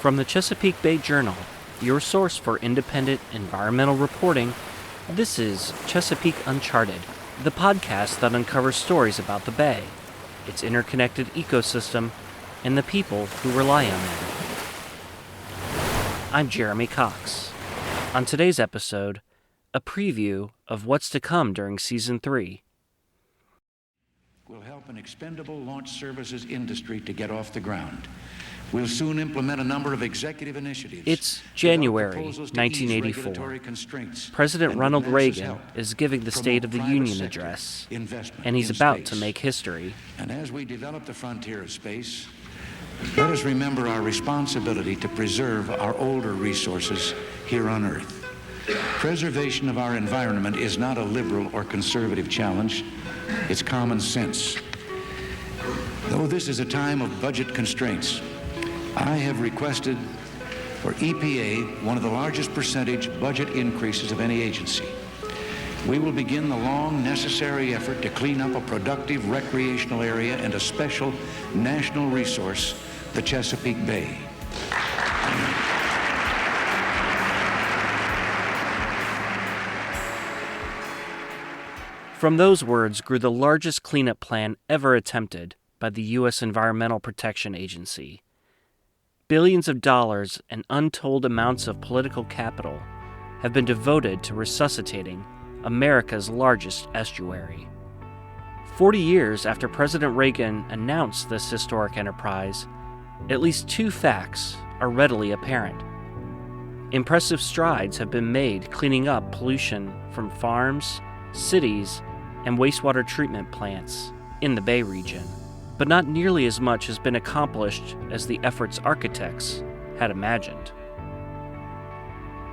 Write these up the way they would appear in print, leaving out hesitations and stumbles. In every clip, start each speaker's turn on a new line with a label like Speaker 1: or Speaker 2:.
Speaker 1: From the Chesapeake Bay Journal, your source for independent environmental reporting, this is Chesapeake Uncharted, the podcast that uncovers stories about the Bay, its interconnected ecosystem, and the people who rely on it. I'm Jeremy Cox. On today's episode, a preview of what's to come during Season 3.
Speaker 2: Will help an expendable launch services industry to get off the ground. We'll soon implement a number of executive initiatives.
Speaker 1: It's January 1984. President Ronald Reagan is giving the State of the Union address, and he's about to make history.
Speaker 2: And as we develop the frontier of space, let us remember our responsibility to preserve our older resources here on Earth. Preservation of our environment is not a liberal or conservative challenge. It's common sense. Though this is a time of budget constraints, I have requested for EPA one of the largest percentage budget increases of any agency. We will begin the long, necessary effort to clean up a productive recreational area and a special national resource, the Chesapeake Bay.
Speaker 1: From those words grew the largest cleanup plan ever attempted by the U.S. Environmental Protection Agency. Billions of dollars and untold amounts of political capital have been devoted to resuscitating America's largest estuary. 40 years after President Reagan announced this historic enterprise, at least two facts are readily apparent. Impressive strides have been made cleaning up pollution from farms, cities, and wastewater treatment plants in the Bay region. But not nearly as much has been accomplished as the effort's architects had imagined.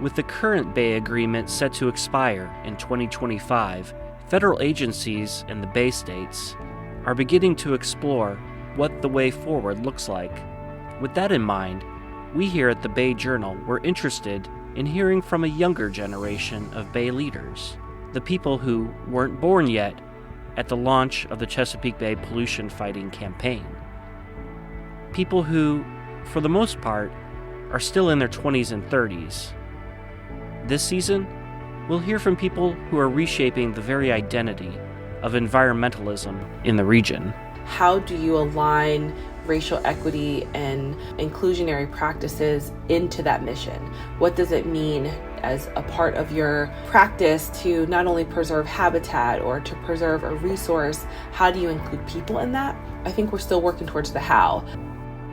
Speaker 1: With the current Bay Agreement set to expire in 2025, federal agencies in the Bay States are beginning to explore what the way forward looks like. With that in mind, we here at the Bay Journal were interested in hearing from a younger generation of Bay leaders, the people who weren't born yet at the launch of the Chesapeake Bay pollution fighting campaign. People who, for the most part, are still in their 20s and 30s. This season, we'll hear from people who are reshaping the very identity of environmentalism in the region.
Speaker 3: How do you align racial equity and inclusionary practices into that mission? What does it mean as a part of your practice to not only preserve habitat or to preserve a resource? How do you include people in that? I think we're still working towards the how.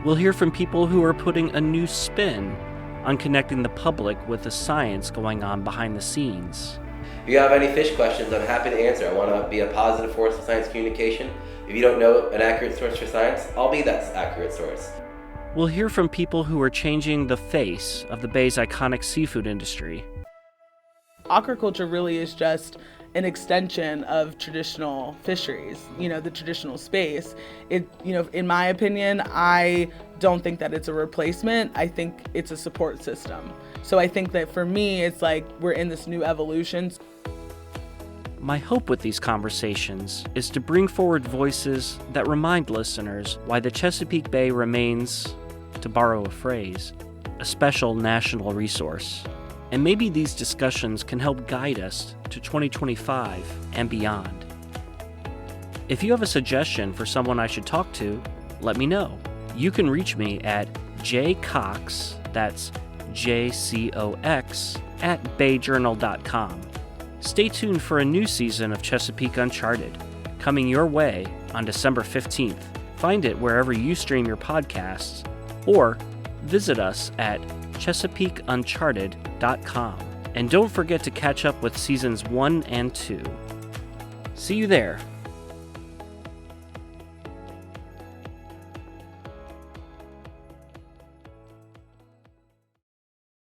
Speaker 1: We'll hear from people who are putting a new spin on connecting the public with the science going on behind the scenes.
Speaker 4: If you have any fish questions, I'm happy to answer. I want to be a positive force for science communication. If you don't know an accurate source for science, I'll be that accurate source.
Speaker 1: We'll hear from people who are changing the face of the Bay's iconic seafood industry.
Speaker 5: Aquaculture really is just an extension of traditional fisheries, the traditional space. In my opinion, I don't think that it's a replacement. I think it's a support system. So I think that for me, it's like we're in this new evolution.
Speaker 1: My hope with these conversations is to bring forward voices that remind listeners why the Chesapeake Bay remains, to borrow a phrase, a special national resource. And maybe these discussions can help guide us to 2025 and beyond. If you have a suggestion for someone I should talk to, let me know. You can reach me at jcox, that's JCOX, at bayjournal.com. Stay tuned for a new season of Chesapeake Uncharted, coming your way on December 15th. Find it wherever you stream your podcasts, or visit us at ChesapeakeUncharted.com. And don't forget to catch up with Seasons 1 and 2. See you there.